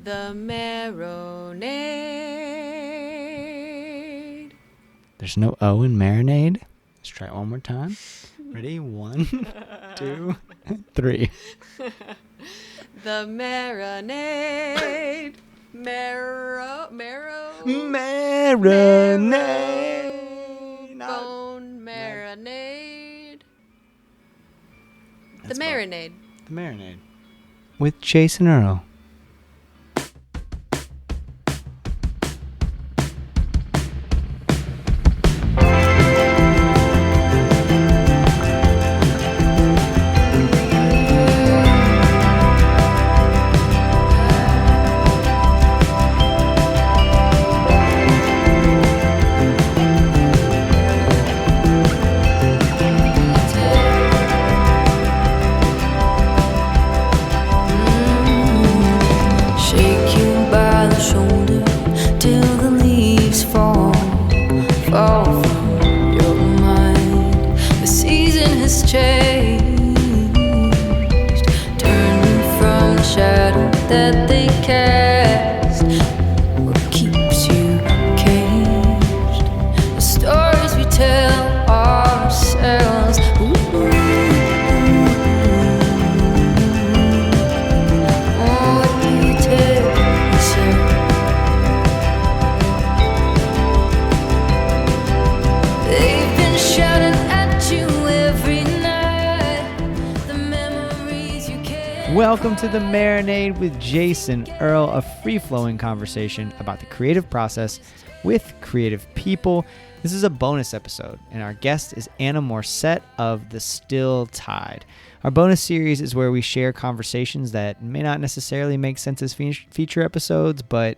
The Marinade. There's no O in Marinade. Let's try it one more time. Ready? 1, 2, 3. The Marinade. Marinade. Bone marinade. The That's Marinade. The Marinade. With Jason Earl. That they cast, what keeps you caged? The stories we tell ourselves. What do you tell yourself? They've been shouting at you every night. The memories you carry. Welcome to The Marinade with Jason Earl, a free-flowing conversation about the creative process with creative people. This is a bonus episode, and our guest is Anna Morsett of The Still Tide. Our bonus series is where we share conversations that may not necessarily make sense as feature episodes, but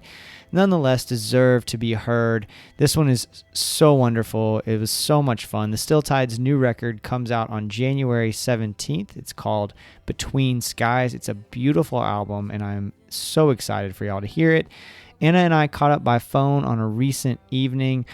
nonetheless deserve to be heard. This one is so wonderful. It was so much fun. The Still Tide's new record comes out on January 17th. It's called Between Skies. It's a beautiful album, and I'm so excited for y'all to hear it. Anna and I caught up by phone on a recent evening.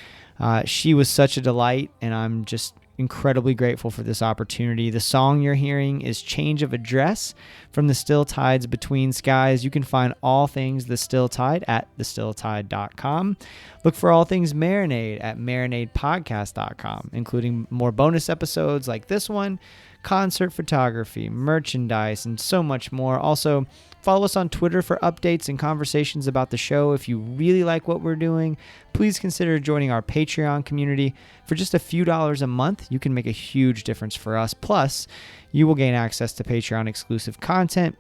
She was such a delight, and I'm just incredibly grateful for this opportunity. The song you're hearing is Change of Address from The Still Tide's Between Skies. You can find all things The Still Tide at thestilltide.com. Look for all things Marinade at marinadepodcast.com, including more bonus episodes like this one, concert photography, merchandise, and so much more. Also, follow us on Twitter for updates and conversations about the show. If you really like what we're doing, please consider joining our Patreon community. For just a few dollars a month, you can make a huge difference for us. Plus, you will gain access to Patreon exclusive content,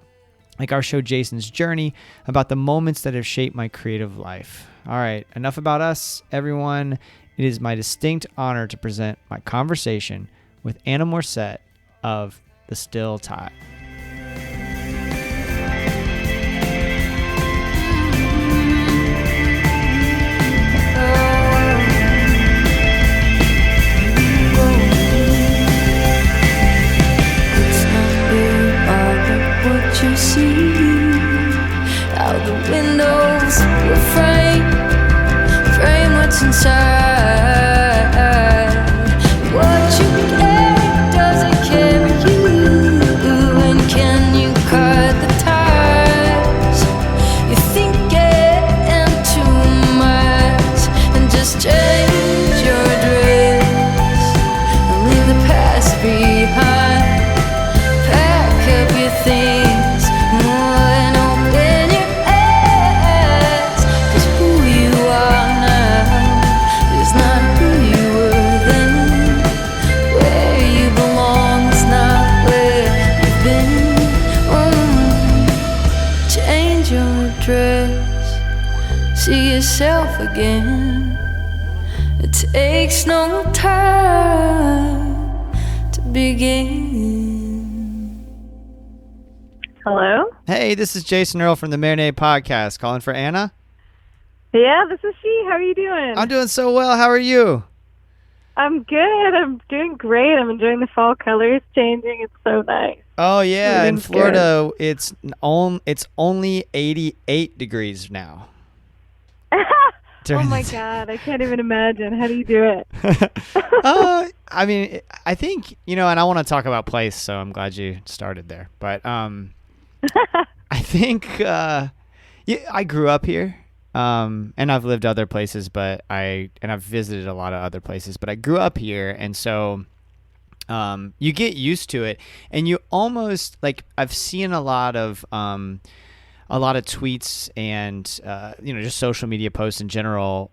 like our show Jason's Journey, about the moments that have shaped my creative life. All right, enough about us, everyone. It is my distinct honor to present my conversation with Anna Morsett of The Still Tide. You see how the windows will frame what's inside. What you carry doesn't carry you, and can you cut the ties? You think it into miles and just change your dress and leave the past behind. Pack up your things. See yourself again. It takes no time to begin. Hello? Hey, this is Jason Earl from the Marinade Podcast, calling for Anna. Yeah, this is she. How are you doing? I'm doing so well. How are you? I'm good. I'm doing great. I'm enjoying the fall colors changing. It's so nice. Oh, yeah. In Everything's Florida, it's only 88 degrees now. Oh, my God. I can't even imagine. How do you do it? I mean, I think, and I want to talk about place, so I'm glad you started there. But I think, Yeah, I grew up here, and I've lived other places, but I've visited a lot of other places, but I grew up here, and so you get used to it, and you almost like I've seen a lot of tweets and just social media posts in general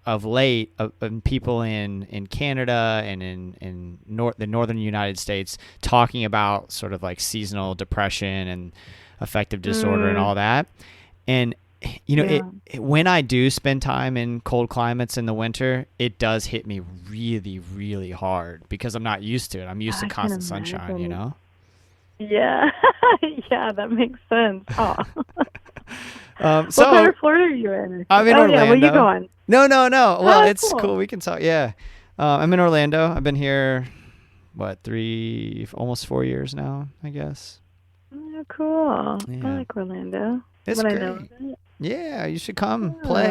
of late of people in Canada and in the northern United States talking about sort of like seasonal depression and affective disorder and all that. And when I do spend time in cold climates in the winter, it does hit me really, really hard because I'm not used to it. I'm used to constant sunshine, you know? Yeah. Yeah, that makes sense. Oh. What part of Florida are you in? I'm in Orlando. Yeah, well, you go on. No. Well, it's cool. We can talk. Yeah. I'm in Orlando. I've been here, almost 4 years now, I guess. Oh, cool. Yeah. I like Orlando. It's When great. I know of it. Yeah, you should come play.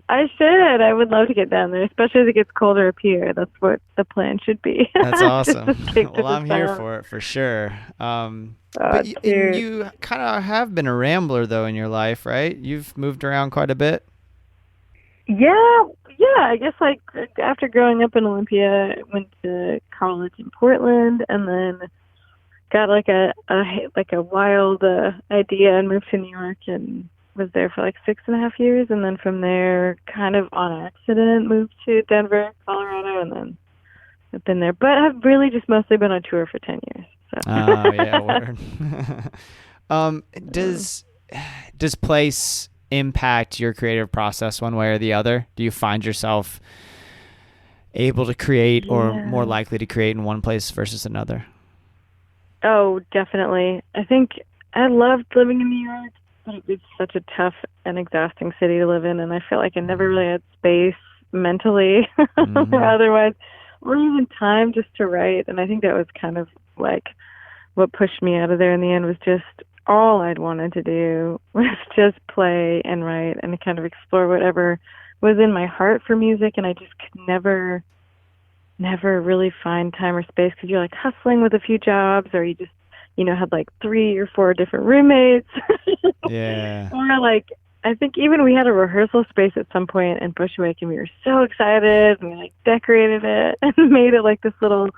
I should. I would love to get down there, especially as it gets colder up here. That's what the plan should be. That's awesome. Well, Well, I'm here for it for sure. But you kind of have been a rambler though in your life, right? You've moved around quite a bit. Yeah. I guess like after growing up in Olympia, I went to college in Portland, and then got like a wild idea and moved to New York and was there for like 6.5 years, and then from there, kind of on accident, moved to Denver, Colorado, and then I've been there. But I've really just mostly been on tour for 10 years. So. Oh, yeah, word. Does place impact your creative process one way or the other? Do you find yourself able to create or more likely to create in one place versus another? Oh, definitely. I think I loved living in New York, but it was such a tough and exhausting city to live in, and I felt like I never really had space mentally or otherwise, or even time just to write. And I think that was kind of like what pushed me out of there in the end, was just all I'd wanted to do was just play and write and kind of explore whatever was in my heart for music. And I just could never really find time or space because you're like hustling with a few jobs, or you just, had like 3 or 4 different roommates. Yeah. Or like, I think even we had a rehearsal space at some point in Bushwick, and we were so excited, and we like decorated it and made it like this little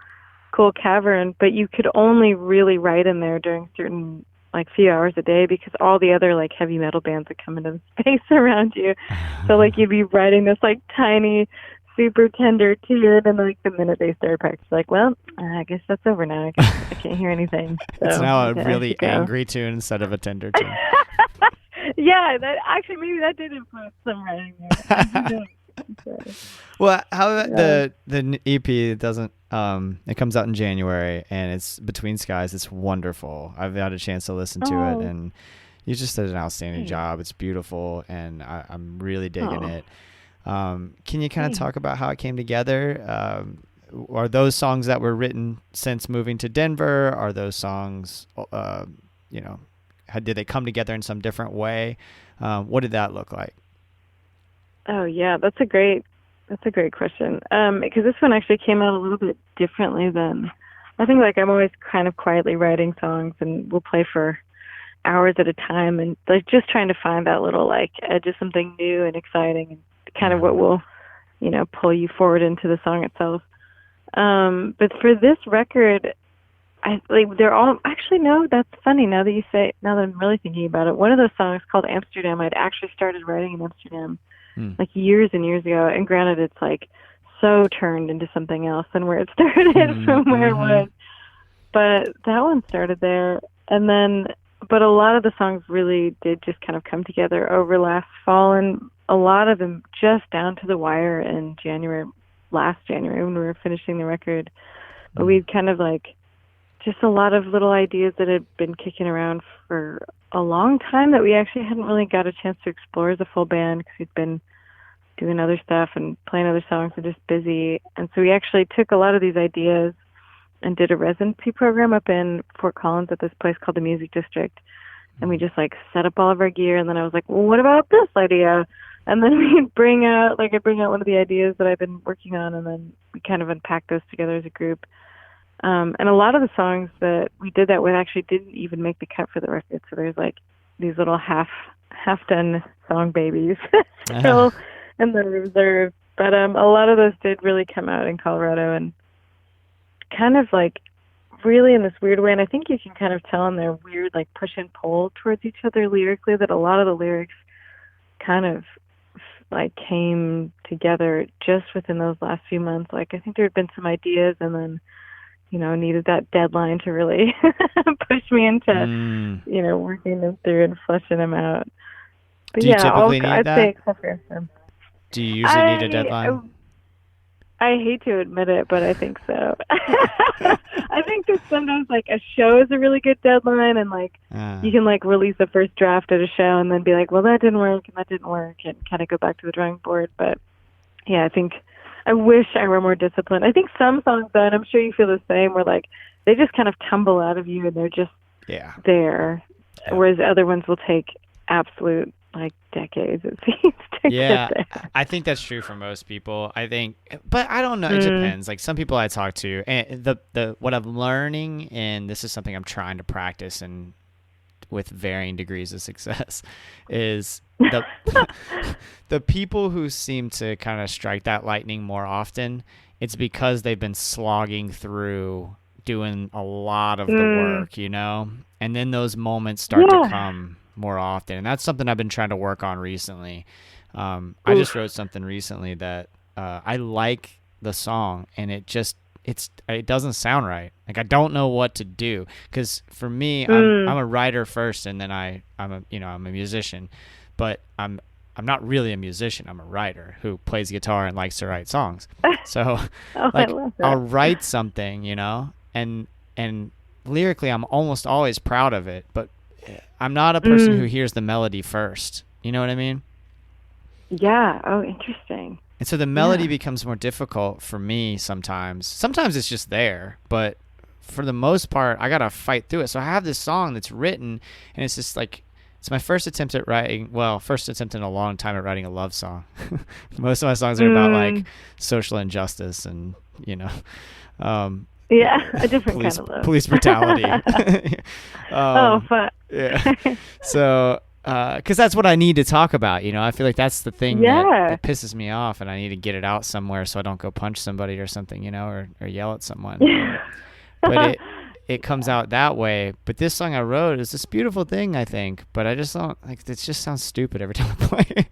cool cavern, but you could only really write in there during certain like few hours a day because all the other like heavy metal bands would come into the space around you. So like you'd be writing this like tiny, super tender tune, and like the minute they started practicing, like, well, I guess that's over now. I can't hear anything. So, it's now a really angry tune instead of a tender tune. Yeah, that actually maybe that did influence some writing there. Well, how about the EP doesn't it comes out in January, and it's Between Skies. It's wonderful. I've had a chance to listen to it, and you just did an outstanding job. It's beautiful, and I'm really digging it. Can you kind of talk about how it came together? Are those songs that were written since moving to Denver? Are those songs, did they come together in some different way? What did that look like? Oh yeah, that's a great question. Because this one actually came out a little bit differently than, I think like I'm always kind of quietly writing songs, and we'll play for hours at a time, and like just trying to find that little like edge of something new and exciting, and kind of what will, pull you forward into the song itself. But for this record, they're all actually, no, that's funny. Now that I'm really thinking about it, one of those songs called Amsterdam, I'd actually started writing in Amsterdam like years and years ago. And granted, it's like so turned into something else than where it started from where it was. But that one started there. And then, but a lot of the songs really did just kind of come together over last fall, and a lot of them just down to the wire in last January when we were finishing the record. But we'd kind of like just a lot of little ideas that had been kicking around for a long time that we actually hadn't really got a chance to explore as a full band because we'd been doing other stuff and playing other songs and just busy. And so we actually took a lot of these ideas and did a residency program up in Fort Collins at this place called the Music District. And we just like set up all of our gear, and then I was like, well, what about this idea? And then I'd bring out one of the ideas that I've been working on, and then we kind of unpack those together as a group. And a lot of the songs that we did that with actually didn't even make the cut for the record. So there's like these little half half-done song babies still in the reserve. But a lot of those did really come out in Colorado, and kind of like really in this weird way. And I think you can kind of tell in their weird like push and pull towards each other lyrically that a lot of the lyrics kind of like came together just within those last few months. Like I think there had been some ideas, and then needed that deadline to really push me into working them through and fleshing them out. But do you typically need I'd that? say except for him. Do you usually need a deadline? I hate to admit it, but I think so. I think that sometimes like a show is a really good deadline, and like you can like release a first draft at a show and then be like, well, that didn't work and that didn't work, and kind of go back to the drawing board. But yeah, I think I wish I were more disciplined. I think some songs, though, and I'm sure you feel the same, where like they just kind of tumble out of you and they're just there, whereas other ones will take absolute like decades, it seems, to get there. I think that's true for most people. I think, but I don't know. It depends. Like some people I talk to, and the what I'm learning, and this is something I'm trying to practice and with varying degrees of success, is the people who seem to kind of strike that lightning more often. It's because they've been slogging through doing a lot of the work, and then those moments start to come more often, and that's something I've been trying to work on recently. I just wrote something recently that I like the song, and it doesn't sound right. Like I don't know what to do, because for me, I'm a writer first, and then I'm a musician, but I'm not really a musician. I'm a writer who plays guitar and likes to write songs. So I'll write something, and lyrically I'm almost always proud of it, but I'm not a person who hears the melody first. You know what I mean? Yeah. Oh, interesting. And so the melody becomes more difficult for me sometimes. Sometimes it's just there, but for the most part, I got to fight through it. So I have this song that's written, and it's just like, it's my first attempt in a long time at writing a love song. Most of my songs are about like social injustice and, a different kind of love. Police brutality. Fun. Yeah. So, because that's what I need to talk about, I feel like that's the thing that pisses me off, and I need to get it out somewhere so I don't go punch somebody or something, or yell at someone. But it comes out that way. But this song I wrote is this beautiful thing, I think, but I just don't, like, it just sounds stupid every time I play it.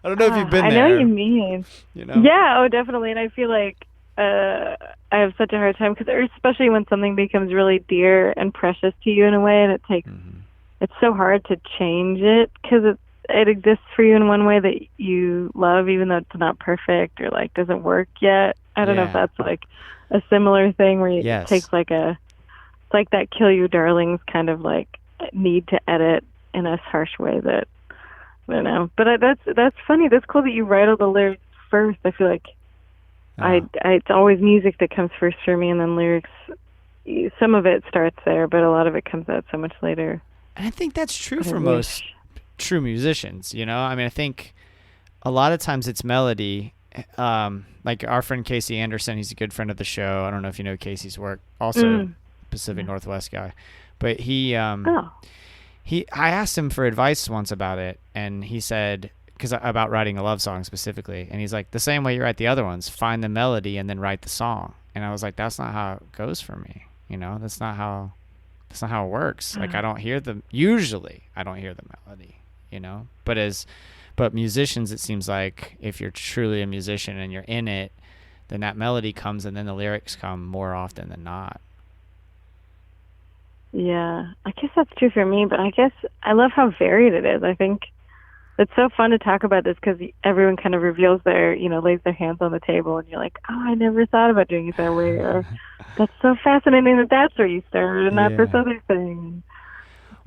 I don't know if you've been there. I know what you mean. Yeah, definitely. And I feel like I have such a hard time, especially when something becomes really dear and precious to you in a way, and it takes, it's so hard to change it, because it exists for you in one way that you love, even though it's not perfect or like doesn't work yet. I don't know if that's like a similar thing where it takes like it's like that Kill You Darlings kind of like need to edit in a harsh way that, I don't know. But that's funny. That's cool that you write all the lyrics first. I feel like it's always music that comes first for me, and then lyrics, some of it starts there, but a lot of it comes out so much later. And I think that's true for most true musicians, I mean, I think a lot of times it's melody. Like our friend Casey Anderson, he's a good friend of the show. I don't know if you know Casey's work, also Pacific Northwest guy, but I asked him for advice once about it, and he said, about writing a love song specifically, and he's like, the same way you write the other ones, find the melody and then write the song. And I was like, that's not how it goes for me, that's not how it works. Like I don't hear the melody, but musicians, it seems like if you're truly a musician and you're in it, then that melody comes and then the lyrics come more often than not. Yeah, I guess that's true for me, but I guess I love how varied it is. I think it's so fun to talk about this because everyone kind of reveals lays their hands on the table, and you're like, oh, I never thought about doing it that way, or that's so fascinating that's where you started and not this other thing.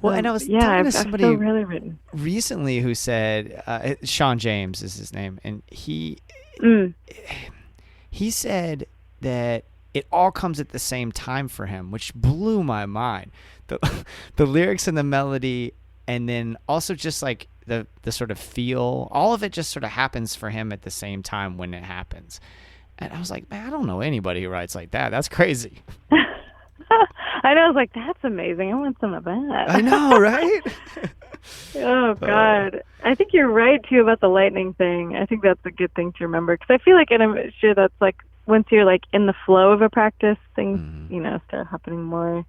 Well, and I was talking to somebody really recently who said, Sean James is his name, and he said that it all comes at the same time for him, which blew my mind. The lyrics and the melody, and then also just like the sort of feel, all of it just sort of happens for him at the same time when it happens. And I was like, man, I don't know anybody who writes like that. That's crazy. I know. I was like, that's amazing. I want some of that. I know, right? Oh God, I think you're right too about the lightning thing. I think that's a good thing to remember because I feel like, and I'm sure that's like once you're like in the flow of a practice, things start happening more.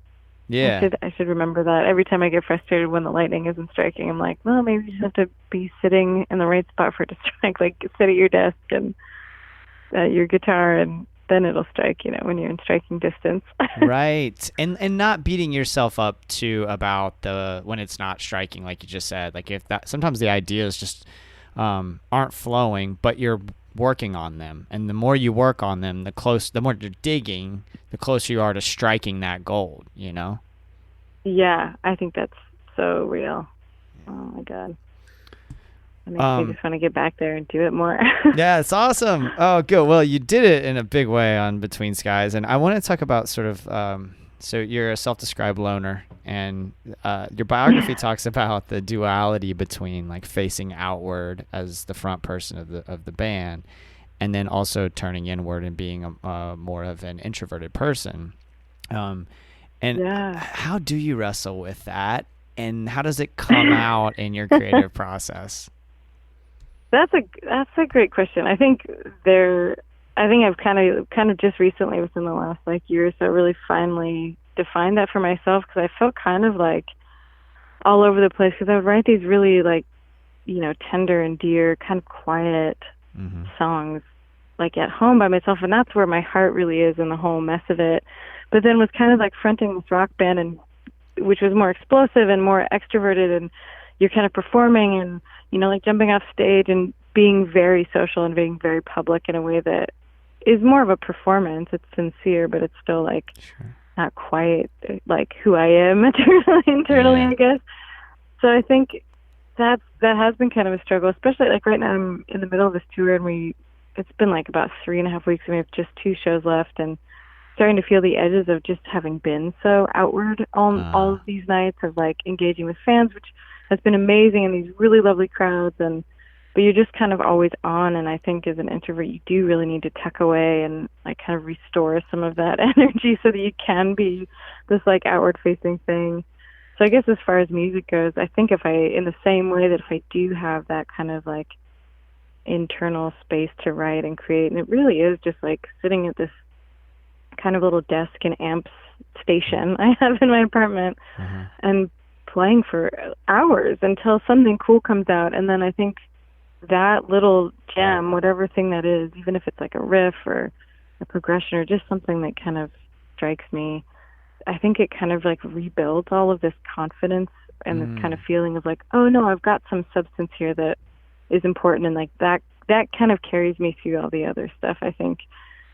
Yeah. I should remember that every time I get frustrated when the lightning isn't striking. I'm like, well, maybe you just have to be sitting in the right spot for it to strike. Like sit at your desk and your guitar, and then it'll strike. When you're in striking distance. Right. And not beating yourself up too about the when it's not striking, like you just said. Like if that sometimes the ideas just aren't flowing, but you're working on them, and the more you work on them, the more you're digging, the closer you are to striking that gold. Yeah, I think that's so real. Oh my God. It makes me just want to get back there and do it more. Yeah, it's awesome. Oh, good. Well, you did it in a big way on Between Skies, and I want to talk about sort of. So you're a self-described loner, and your biography talks about the duality between like facing outward as the front person of the band, and then also turning inward and being more of an introverted person. How do you wrestle with that, and how does it come out in your creative process? That's a great question. I think I've kind of just recently, within the last year or so, really finally defined that for myself, because I felt kind of like all over the place, because I would write these really tender and dear, kind of quiet songs at home by myself, and that's where my heart really is in the whole mess of it. But then was kind of fronting this rock band, and which was more explosive and more extroverted, and you're kind of performing and jumping off stage and being very social and being very public in a way that is more of a performance. It's sincere, but it's still not quite like who I am internally, I guess. So I think that has been kind of a struggle, especially right now I'm in the middle of this tour, and it's been about 3.5 weeks, and we have just 2 shows left, and starting to feel the edges of just having been so outward on all of these nights of engaging with fans, which has been amazing, and these really lovely crowds, but you're just kind of always on. And I think as an introvert, you do really need to tuck away and kind of restore some of that energy so that you can be this outward facing thing. So I guess as far as music goes, I think in the same way that if I do have that kind of internal space to write and create, and it really is just sitting at this kind of little desk and amps station I have in my apartment and playing for hours until something cool comes out. And then I think that little gem, whatever thing that is, even if it's a riff or a progression or just something that kind of strikes me, I think it kind of rebuilds all of this confidence and this kind of feeling of oh no, I've got some substance here that is important, and that kind of carries me through all the other stuff, I think.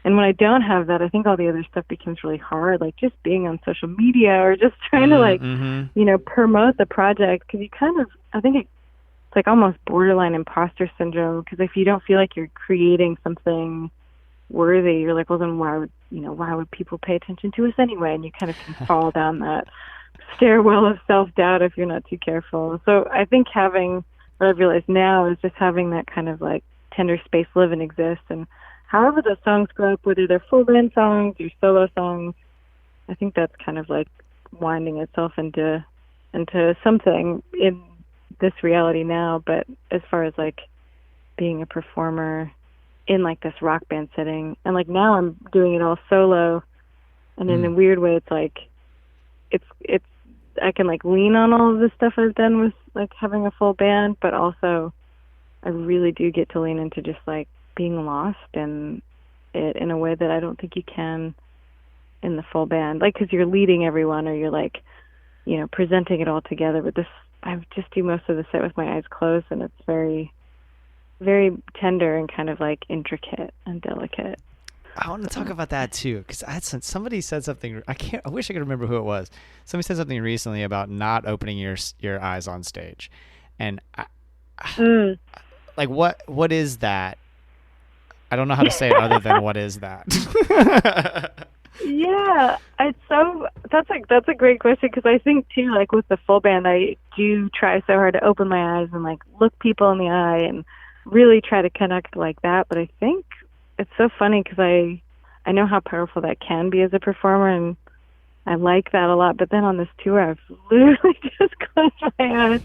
And when I don't have that, I think all the other stuff becomes really hard, just being on social media or just trying to promote the project, because you kind of, I think it's almost borderline imposter syndrome, because if you don't feel like you're creating something worthy, you're well, then why would people pay attention to us anyway? And you kind of can fall down that stairwell of self-doubt if you're not too careful. So I think what I've realized now is just having that kind of tender space live and exist, and however those songs grow up, whether they're full band songs or solo songs, I think that's kind of winding itself into something in this reality now. But as far as being a performer in this rock band setting, and now I'm doing it all solo, and in a weird way, it's I can lean on all of the stuff I've done with having a full band, but also I really do get to lean into just being lost in it in a way that I don't think you can in the full band, because you're leading everyone, or you're presenting it all together. But this, I just do most of the set with my eyes closed, and it's very, very tender and kind of intricate and delicate. I want to talk about that too, because somebody said something. I wish I could remember who it was. Somebody said something recently about not opening your eyes on stage, and what is that? I don't know how to say it other than what is that? Yeah, that's a great question, because I think too, with the full band, I do try so hard to open my eyes and look people in the eye and really try to connect like that. But I think it's so funny, because I know how powerful that can be as a performer, and I like that a lot. But then on this tour, I've literally just closed my eyes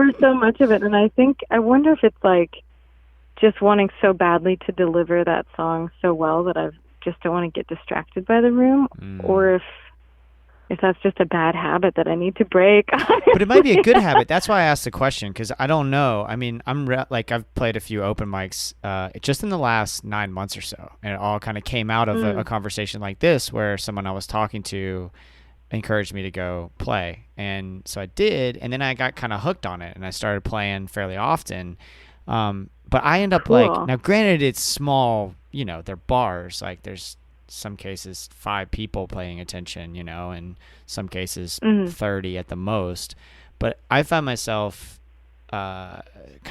for so much of it. And I wonder if it's like just wanting so badly to deliver that song so well that I just don't want to get distracted by the room, or if that's just a bad habit that I need to break. But it might be a good habit. That's why I asked the question, because I don't know. I mean, I've played a few open mics just in the last 9 months or so, and it all kind of came out of a conversation like this where someone I was talking to encouraged me to go play. And so I did, and then I got kind of hooked on it, and I started playing fairly often. But I end up like, now granted it's small, they're bars, like there's some cases 5 people paying attention, and some cases 30 at the most. But I found myself kind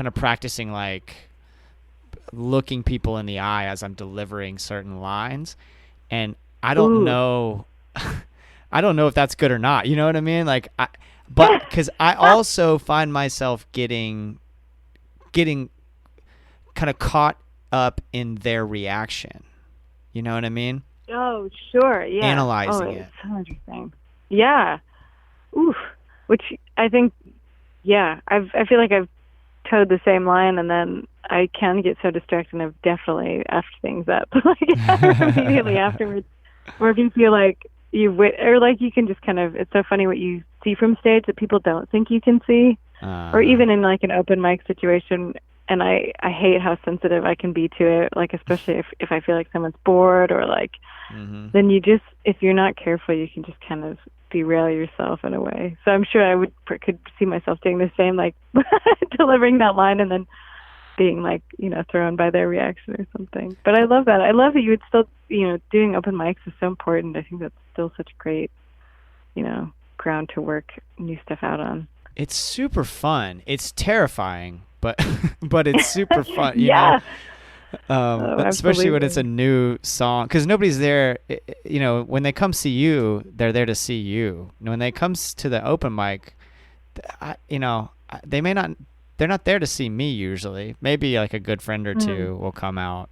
of practicing like looking people in the eye as I'm delivering certain lines, and I don't know I don't know if that's good or not, you know what I mean? Like but because I also find myself getting kind of caught up in their reaction. You know what I mean? Oh, sure. Yeah. Analyzing it. It's so interesting. Yeah. Oof. Which I think, yeah, I feel like I've towed the same line, and then I can get so distracted, and I've definitely effed things up like immediately afterwards. Or if you feel like or like you can just kind of, it's so funny what you see from stage that people don't think you can see. Or even in like an open mic situation. And I hate how sensitive I can be to it, like especially if I feel like someone's bored or like, then you just, if you're not careful, you can just kind of derail yourself in a way. So I'm sure could see myself doing the same, like delivering that line and then being like, thrown by their reaction or something. But I love that. I love that you would still, doing open mics is so important. I think that's still such great, ground to work new stuff out on. It's super fun. It's terrifying, but it's super fun, you know? Especially when it's a new song, because nobody's there. When they come see you, they're there to see you. When they come to the open mic, they may not. They're not there to see me usually. Maybe like a good friend or two will come out.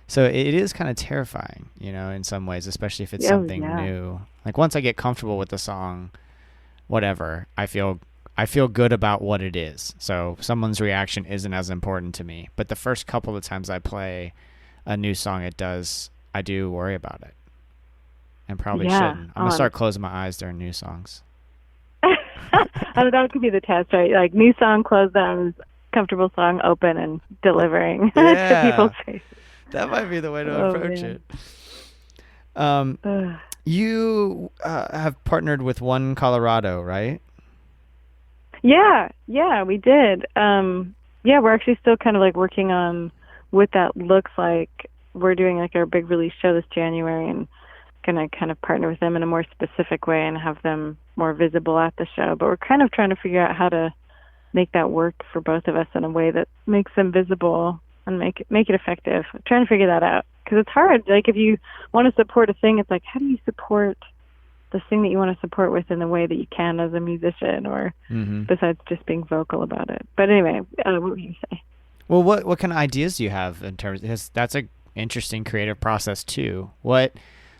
So it is kind of terrifying, in some ways, especially if it's something new. Like once I get comfortable with the song, whatever, I feel good about what it is. So someone's reaction isn't as important to me. But the first couple of times I play a new song, I do worry about it. And probably shouldn't. I'm going to start closing my eyes during new songs. That could be the test, right? Like new song, close them, comfortable song, open and delivering to people's faces. That might be the way to approach it. You have partnered with One Colorado, right? Yeah, we did. We're actually still kind of like working on what that looks like. We're doing like our big release show this January and gonna kind of partner with them in a more specific way and have them more visible at the show. But we're kind of trying to figure out how to make that work for both of us in a way that makes them visible and make it effective. I'm trying to figure that out because it's hard. Like if you want to support a thing, it's like how do you support the thing that you want to support with in the way that you can as a musician, or besides just being vocal about it. But anyway, what would you say? Well, what kind of ideas do you have in terms? Because that's a interesting creative process too. What,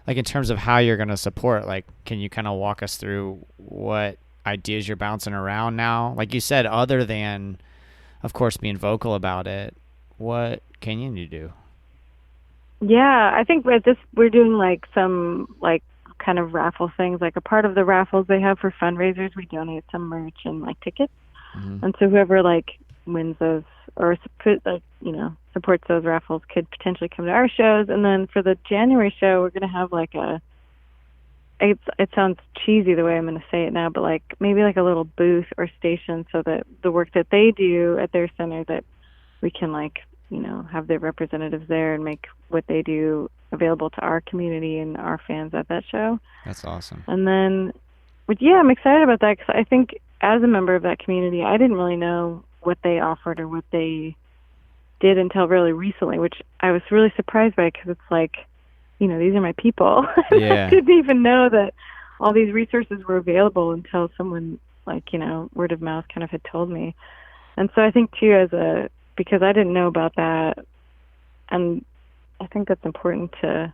like in terms of how you're going to support? Like, can you kind of walk us through what ideas you're bouncing around now? Like you said, other than, of course, being vocal about it, what can you do? Yeah, I think we're doing like some like kind of raffle things. Like a part of the raffles they have for fundraisers, we donate some merch and like tickets. And so whoever like wins those or supports those raffles could potentially come to our shows. And then for the January show, we're going to have like it sounds cheesy the way I'm going to say it now, but like maybe like a little booth or station so that the work that they do at their center, that we can like, have their representatives there and make what they do available to our community and our fans at that show. That's awesome. And then, I'm excited about that because I think as a member of that community, I didn't really know what they offered or what they did until really recently, which I was really surprised by because it's like, these are my people. Yeah. I didn't even know that all these resources were available until someone like, word of mouth kind of had told me. And so I think too, because I didn't know about that, and I think that's important to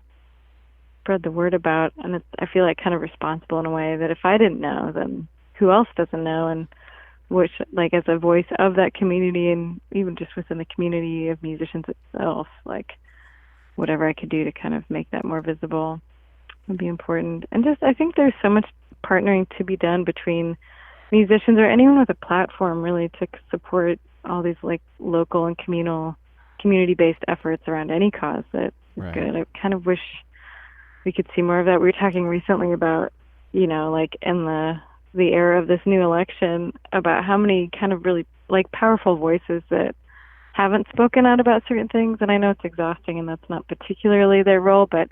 spread the word about, and I feel like kind of responsible in a way that if I didn't know, then who else doesn't know? And which like as a voice of that community, and even just within the community of musicians itself, like whatever I could do to kind of make that more visible would be important. And just I think there's so much partnering to be done between musicians or anyone with a platform really to support all these like local and community-based efforts around any cause that is good. I kind of wish we could see more of that. We were talking recently about, like in the era of this new election, about how many kind of really like powerful voices that haven't spoken out about certain things. And I know it's exhausting and that's not particularly their role, but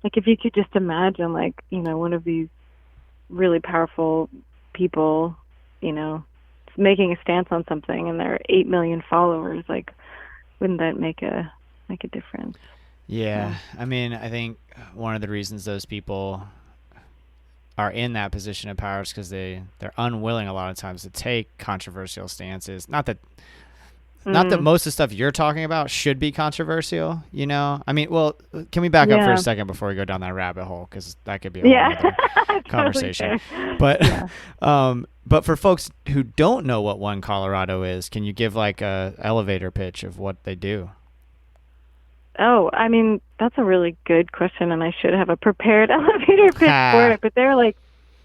like if you could just imagine like, one of these really powerful people, making a stance on something and there are 8 million followers, like wouldn't that make a difference? Yeah. I mean, I think one of the reasons those people are in that position of power is because they're unwilling a lot of times to take controversial stances. Not that most of the stuff you're talking about should be controversial, I mean, well, can we back up for a second before we go down that rabbit hole? Because that could be a whole other conversation. But for folks who don't know what One Colorado is, can you give like a elevator pitch of what they do? Oh, I mean, that's a really good question, and I should have a prepared elevator pitch for it. But they're like,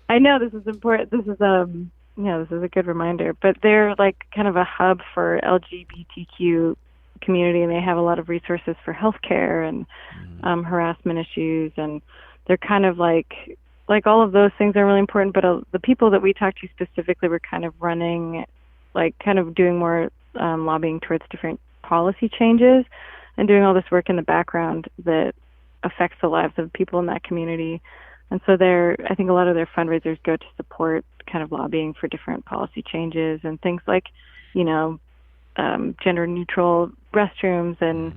I know this is important. This is this is a good reminder. But they're like kind of a hub for LGBTQ community, and they have a lot of resources for healthcare and harassment issues, and they're kind of like all of those things are really important. But the people that we talked to specifically were kind of running, like kind of doing more lobbying towards different policy changes and doing all this work in the background that affects the lives of people in that community. And so I think a lot of their fundraisers go to support kind of lobbying for different policy changes and things like, gender neutral restrooms and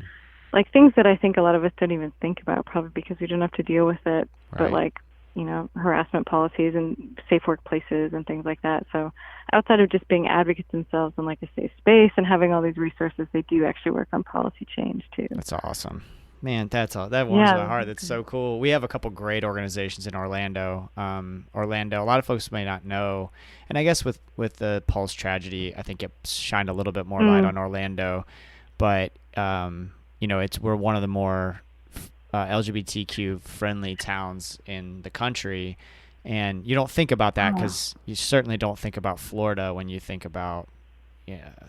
like things that I think a lot of us don't even think about, probably because we don't have to deal with it, but like, harassment policies and safe workplaces and things like that. So outside of just being advocates themselves in like a safe space and having all these resources, they do actually work on policy change too. That's awesome. Man, that warms my heart. That's so cool. We have a couple great organizations in Orlando. A lot of folks may not know, and I guess with the Pulse tragedy, I think it shined a little bit more light on Orlando. But we're one of the more LGBTQ friendly towns in the country, and you don't think about that because you certainly don't think about Florida when you think about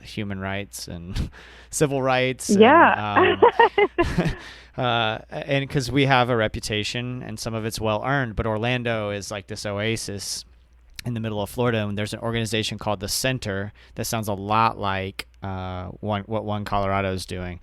human rights and civil rights. And because we have a reputation and some of it's well earned, but Orlando is like this oasis in the middle of Florida, and there's an organization called the Center that sounds a lot like what One Colorado is doing,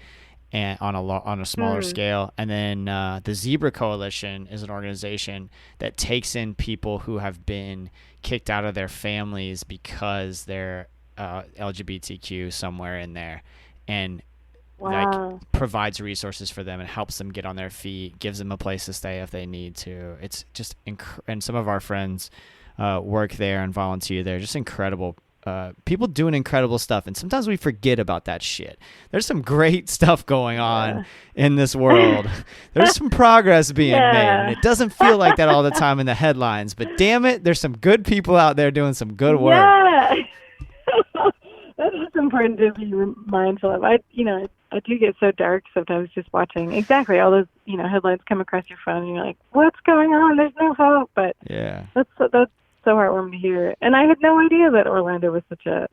and on a smaller scale. And then the Zebra Coalition is an organization that takes in people who have been kicked out of their families because they're LGBTQ somewhere in there, and like provides resources for them and helps them get on their feet, gives them a place to stay if they need to. It's just and some of our friends work there and volunteer there. Just incredible people doing incredible stuff, and sometimes we forget about that shit. There's some great stuff going on in this world. There's some progress being made, and it doesn't feel like that all the time in the headlines, but damn it, there's some good people out there doing some good work. That's just important to be mindful of. I do get so dark sometimes just watching exactly all those headlines come across your phone, and you're like, what's going on? There's no hope. But that's so heartwarming to hear. And I had no idea that Orlando was such a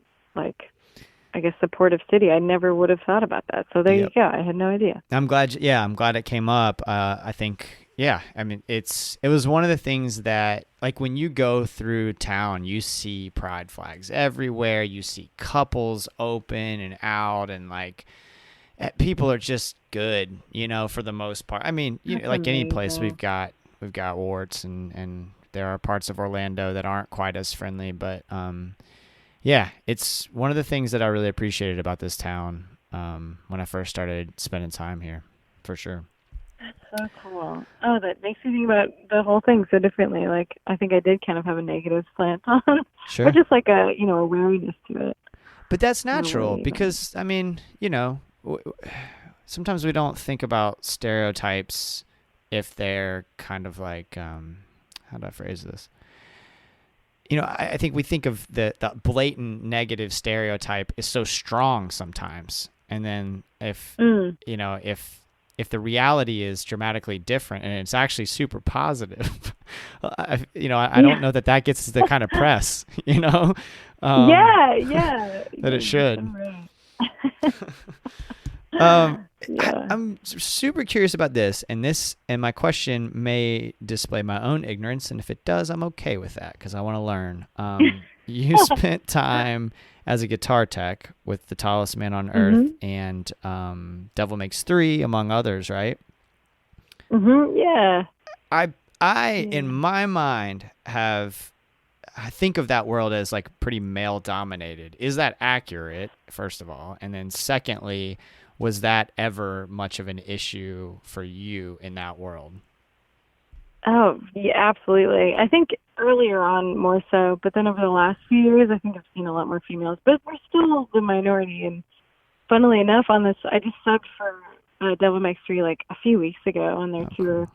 supportive city. I never would have thought about that. So there you go. I had no idea. I'm glad it came up. I think, I mean, it was one of the things that, like, when you go through town, you see pride flags everywhere. You see couples open and out, and like people are just good, for the most part. I mean, like any place, we've got warts, and there are parts of Orlando that aren't quite as friendly, but it's one of the things that I really appreciated about this town when I first started spending time here, for sure. That's so cool. Oh, that makes me think about the whole thing so differently. Like, I think I did kind of have a negative slant on, or just like a wariness to it. But that's natural because, I mean, sometimes we don't think about stereotypes if they're kind of like, how do I phrase this? I think we think of the blatant negative stereotype is so strong sometimes. And then if the reality is dramatically different and it's actually super positive, I don't know that gets the kind of press, Yeah. that it should. I'm super curious about this, and my question may display my own ignorance, and if it does, I'm okay with that because I want to learn. You spent time as a guitar tech with The Tallest Man on Earth and Devil Makes Three, among others, right? Yeah. I in my mind I think of that world as like pretty male dominated. Is that accurate, first of all? And then secondly, was that ever much of an issue for you in that world? Oh, yeah, absolutely. I think earlier on more so, but then over the last few years, I think I've seen a lot more females. But we're still the minority. And funnily enough, on this, I just subbed for Devil Makes Three like a few weeks ago on their tour.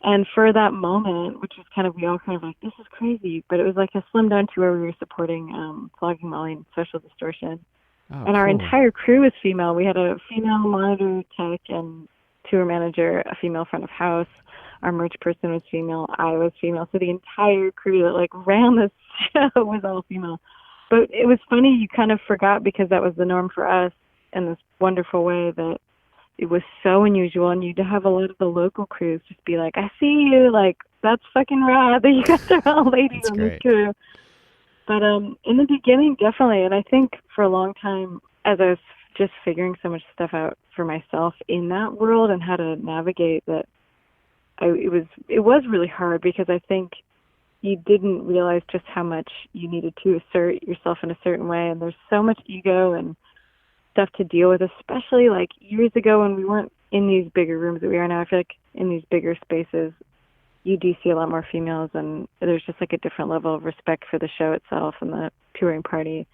And for that moment, which was kind of, we all kind of like, this is crazy, but it was like a slimmed down tour. We were supporting Flogging Molly and Social Distortion. And our entire crew was female. We had a female monitor tech and tour manager, a female front of house. Our merch person was female. I was female. So the entire crew that like ran this show was all female. But it was funny. You kind of forgot because that was the norm for us in this wonderful way that it was so unusual. And you'd have a lot of the local crews just be like, I see you. Like, that's fucking rad that you guys are all ladies on this crew. But in the beginning, definitely. And I think for a long time, as I was just figuring so much stuff out for myself in that world and how to navigate that, it was really hard because I think you didn't realize just how much you needed to assert yourself in a certain way. And there's so much ego and stuff to deal with, especially like years ago when we weren't in these bigger rooms that we are now. I feel like in these bigger spaces, you do see a lot more females, and there's just like a different level of respect for the show itself and the touring party.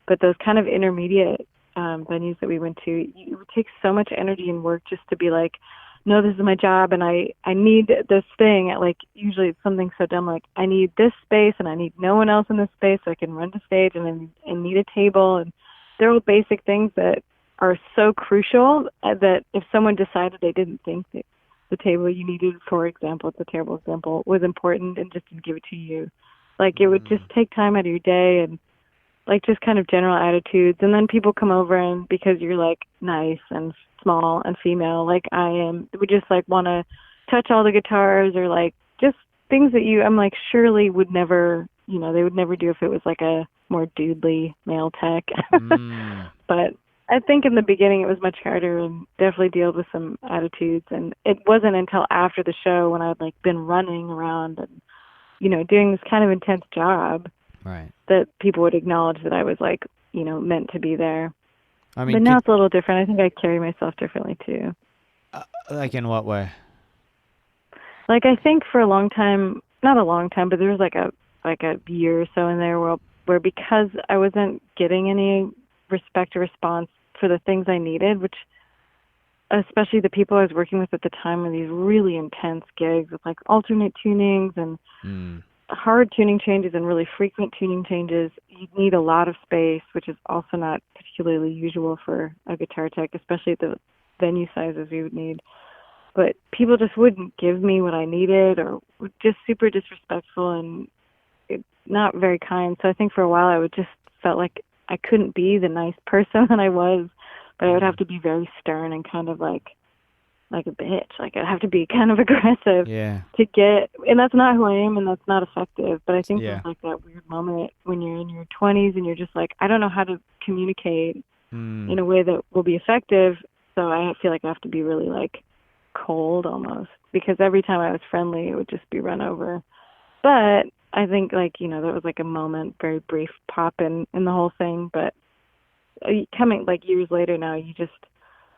But those kind of intermediate venues that we went to, it would take so much energy and work just to be like, no, this is my job and I need this thing. Like usually it's something so dumb like I need this space and I need no one else in this space so I can run to stage and need a table. And they're all basic things that are so crucial that if someone decided they didn't think that the table you needed, for example, it's a terrible example, was important and just didn't give it to you. Like it would just take time out of your day and like just kind of general attitudes. And then people come over and because you're like nice and small and female, like I am, would just like want to touch all the guitars or like just things that I'm like surely would never, they would never do if it was like a more dudely male tech. But I think in the beginning it was much harder and definitely dealt with some attitudes. And it wasn't until after the show when I'd like been running around and, doing this kind of intense job that people would acknowledge that I was like, meant to be there. I mean, but now it's a little different. I think I carry myself differently too. Like in what way? Like I think for a long time, not a long time, but there was like a year or so in there where because I wasn't getting any respect or response for the things I needed, which especially the people I was working with at the time were these really intense gigs with like alternate tunings and hard tuning changes and really frequent tuning changes. You need a lot of space, which is also not particularly usual for a guitar tech, especially at the venue sizes you would need. But people just wouldn't give me what I needed or were just super disrespectful and not very kind. So I think for a while I would just felt like I couldn't be the nice person that I was, but I would have to be very stern and kind of like a bitch. Like I'd have to be kind of aggressive to get, and that's not who I am and that's not effective. But I think there's like that weird moment when you're in your 20s and you're just like, I don't know how to communicate in a way that will be effective. So I feel like I have to be really like cold almost because every time I was friendly, it would just be run over. But I think like, that was like a moment, very brief pop in the whole thing. But coming like years later now, you just,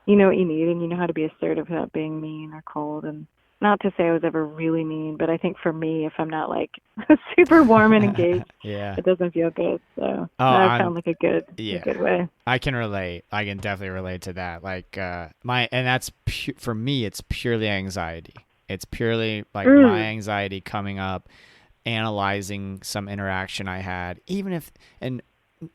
what you need and you know how to be assertive without being mean or cold. And not to say I was ever really mean, but I think for me, if I'm not like super warm and engaged, it doesn't feel good. So that sounds like a good way. I can relate. I can definitely relate to that. Like and that's for me, it's purely anxiety. It's purely like my anxiety coming up analyzing some interaction I had, even if, and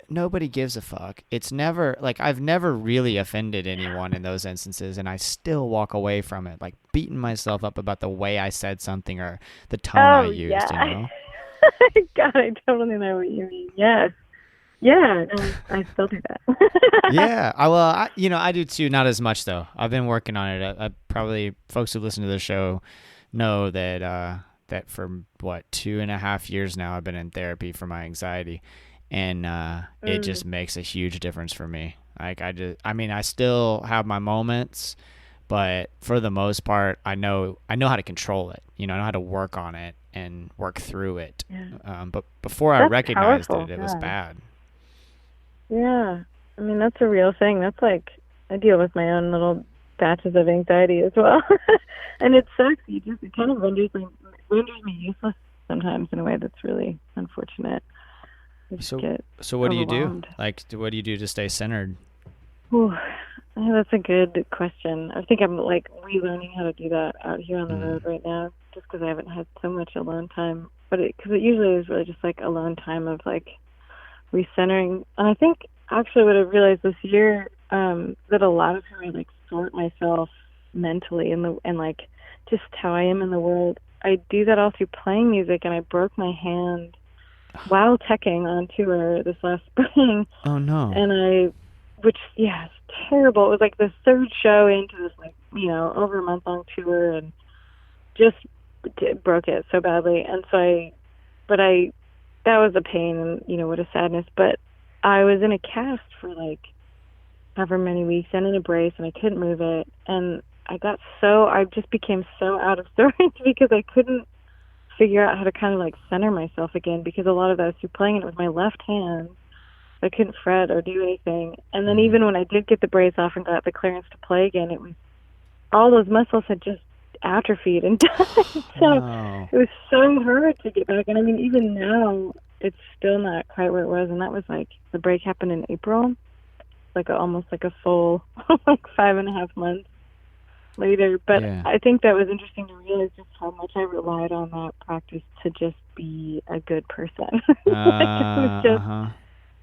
nobody gives a fuck. It's never like I've never really offended anyone in those instances, and I still walk away from it like beating myself up about the way I said something or the tone I used, yeah. you know? God, I totally know what you mean. Yes. Yeah, no, I still do that. Yeah, I do too. Not as much though. I've been working on it. I probably folks who listen to the show know that that for 2.5 years now I've been in therapy for my anxiety, and it just makes a huge difference for me. Like I still have my moments, but for the most part, I know how to control it. I know how to work on it and work through it. Yeah. But before I recognized it was bad. Yeah. I mean, that's a real thing. That's like, I deal with my own little batches of anxiety as well. And it sucks. It kind of renders me useless sometimes in a way that's really unfortunate. So what do you do? Overwhelmed. What do you do to stay centered? Ooh, that's a good question. I think I'm like relearning how to do that out here on the road right now, just because I haven't had so much alone time. But because it usually is really just like alone time of like recentering. And I think actually what I've realized this year, that a lot of how I like sort myself mentally and like just how I am in the world, I do that all through playing music. And I broke my hand while teching on tour this last spring. Oh no. And which it's terrible. It was like the third show into this like, over a month-long tour, and just broke it so badly. And so that was a pain, and what a sadness. But I was in a cast for like however many weeks and in a brace, and I couldn't move it. And I just became so out of sorts because I couldn't figure out how to kind of like center myself again, because a lot of that was through playing it with my left hand. I couldn't fret or do anything. And then even when I did get the brace off and got the clearance to play again, it was all those muscles had just atrophied and died. So it was so hard to get back. And I mean, even now, it's still not quite where it was. And that was like, the break happened in April, like almost like a full, like 5.5 months later. But I think that was interesting to realize just how much I relied on that practice to just be a good person. It was just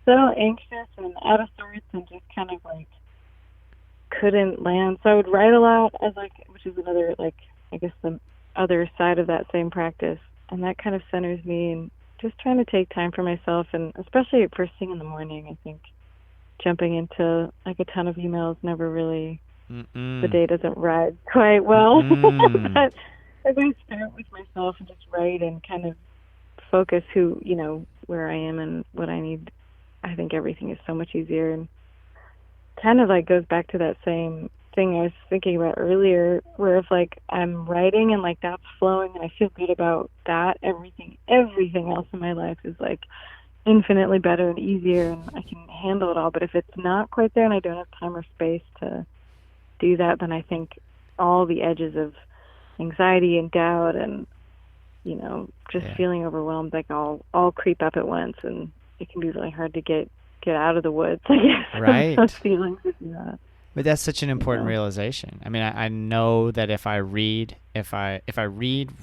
so anxious and out of sorts and just kind of like couldn't land. So I would write a lot as like, which is another like, I guess the other side of that same practice. And that kind of centers me, and just trying to take time for myself, and especially first thing in the morning. I think jumping into like a ton of emails never really, the day doesn't ride quite well. But as I start with myself and just write and kind of focus where I am and what I need, I think everything is so much easier. And kind of like goes back to that same thing I was thinking about earlier, where if like I'm writing and like that's flowing and I feel good about that, everything else in my life is like infinitely better and easier, and I can handle it all. But if it's not quite there and I don't have time or space to do that, then I think all the edges of anxiety and doubt and just feeling overwhelmed, like all creep up at once, and it can be really hard to get out of the woods, I guess. Right. Those feelings of that. But that's such an important realization. I mean, I know that if I read,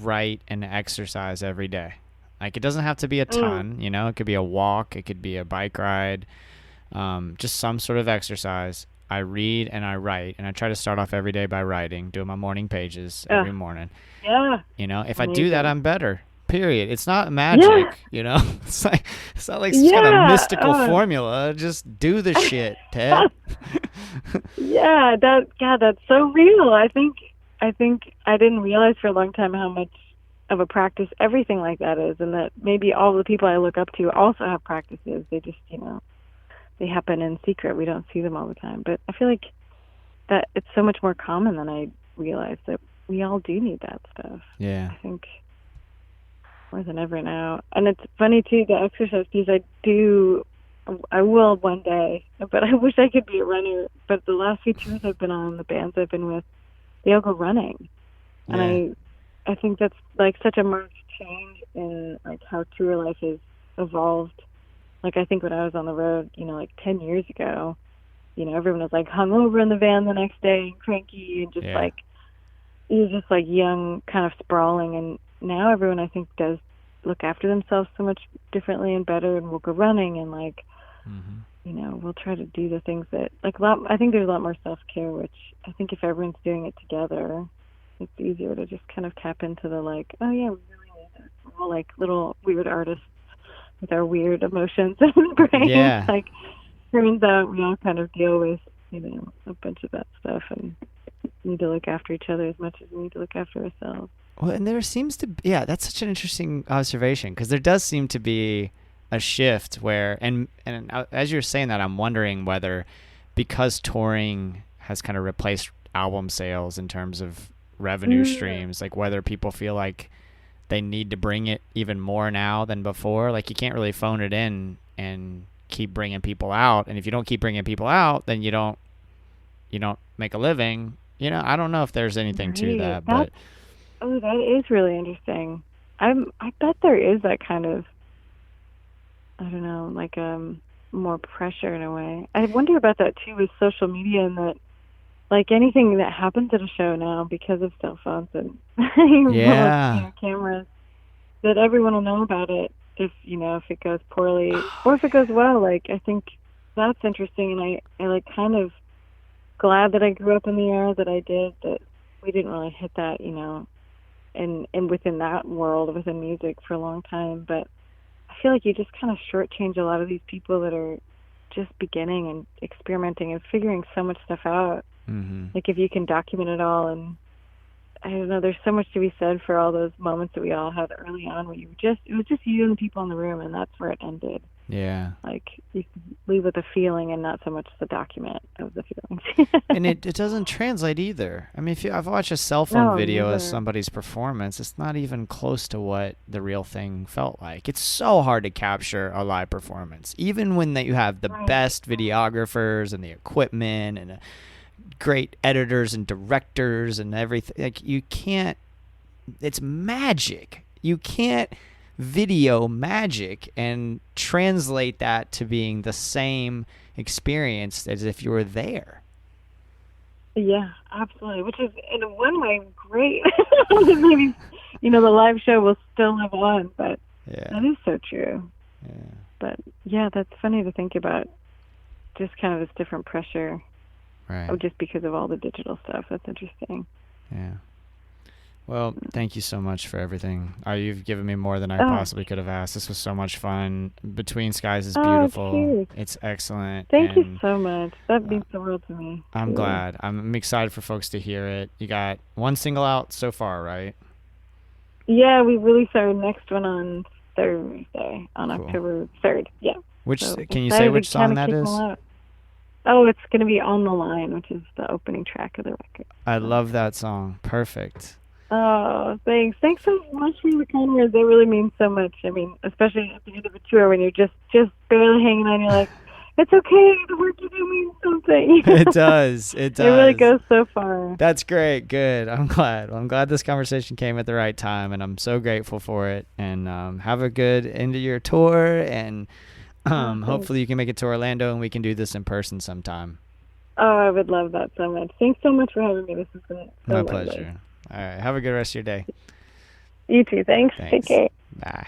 write, and exercise every day, like it doesn't have to be a ton, it could be a walk, it could be a bike ride, just some sort of exercise. I read and I write, and I try to start off every day by writing, doing my morning pages every morning. Yeah. If I do that, I'm better. Period. It's not magic, It's not like some kind of mystical formula. Just do the shit, Ted. That's so real. I think I didn't realize for a long time how much of a practice everything like that is, and that maybe all the people I look up to also have practices. They just, they happen in secret. We don't see them all the time. But I feel like that it's so much more common than I realized, that we all do need that stuff. Yeah. I think more than ever now. And it's funny too, the exercise piece, I will one day, but I wish I could be a runner. But the last few tours I've been on, the bands I've been with, they all go running. Yeah. And I think that's like such a marked change in like how tour life has evolved. Like I think when I was on the road, like 10 years ago, everyone was like hungover in the van the next day and cranky and just like, it was just like young, kind of sprawling. And now everyone I think does look after themselves so much differently and better, and we'll go running and like, Mm-hmm. you know, we'll try to do the things that like I think there's a lot more self-care, which I think if everyone's doing it together, it's easier to just kind of tap into the like, oh yeah, we really need this. We're all like little weird artists with our weird emotions and brains. Yeah. Like, turns out we all kind of deal with, you know, a bunch of that stuff and need to look after each other as much as we need to look after ourselves. Well, and there seems to be, yeah, that's such an interesting observation, because there does seem to be a shift where, and as you're saying that, I'm wondering whether, because touring has kind of replaced album sales in terms of revenue streams, like whether people feel like they need to bring it even more now than before. Like, you can't really phone it in and keep bringing people out, and if you don't keep bringing people out, then you don't make a living. You know, I don't know if there's anything to that, but that is really interesting. I bet there is that kind of, I don't know, like more pressure in a way. I wonder about that too with social media, and that like anything that happens at a show now, because of cell phones and cameras, that everyone will know about it if it goes poorly or if it goes well. Like, I think that's interesting, and I like kind of glad that I grew up in the era that I did, that we didn't really hit that, and within that world, within music for a long time. But I feel like you just kind of shortchange a lot of these people that are just beginning and experimenting and figuring so much stuff out. Mm-hmm. Like, if you can document it all, and I don't know, there's so much to be said for all those moments that we all had early on where it was just you and the people in the room, and that's where it ended. Yeah. Like, you can leave with a feeling and not so much the document of the feelings. And it doesn't translate either. I mean, I've watched a cell phone video of neither. somebody's performance, it's not even close to what the real thing felt like. It's so hard to capture a live performance, even when you have the best videographers and the equipment and great editors and directors and everything. Like, you can't. It's magic. You can't video magic and translate that to being the same experience as if you were there. Yeah, absolutely. Which is, in one way, great. Maybe, the live show will still live on, but that is so true. Yeah. But yeah, that's funny to think about. Just kind of this different pressure, right? Just because of all the digital stuff. That's interesting. Yeah. Well, thank you so much for everything. You've given me more than I possibly could have asked. This was so much fun. Between Skies is beautiful. It's excellent. Thank you so much. That means the world to me. I'm glad. I'm excited for folks to hear it. You got one single out so far, right? Yeah, we release our next one on Thursday, on October 3rd. Yeah. Can you say which song that is? Oh, it's going to be On the Line, which is the opening track of the record. I love that song. Perfect. Oh, thanks. Thanks so much for the kind words. They really mean so much. I mean, especially at the end of a tour when you're just barely hanging on. You're like, it's okay. The work you do means something. It does. It does. It really goes so far. That's great. Good. I'm glad. I'm glad this conversation came at the right time, and I'm so grateful for it. And have a good end of your tour, and hopefully you can make it to Orlando and we can do this in person sometime. Oh, I would love that so much. Thanks so much for having me. This has been so My lovely. pleasure. All right. Have a good rest of your day. You too. Thanks. Take care. Bye.